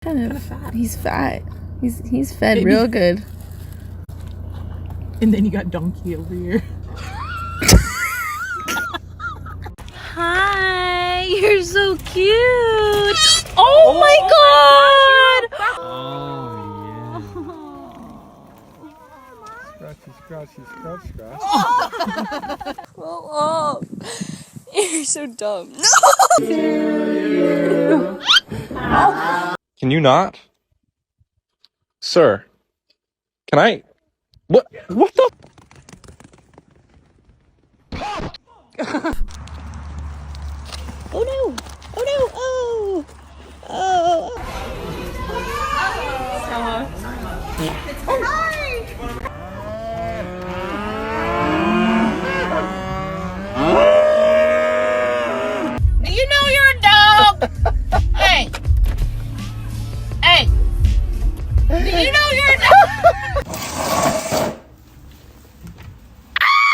Kind of fat. He's fat. He's fed real good. And then you got Donkey over here. Hi, you're so cute. Oh my god! Oh yeah. Scratchy, scratch. Oh, you're so dumb. Can you not? Sir. Can I? What the? Oh no! Oh no! Oh! Oh! Do you know you're a dog? Hey! Hey! Do you know you're a dog?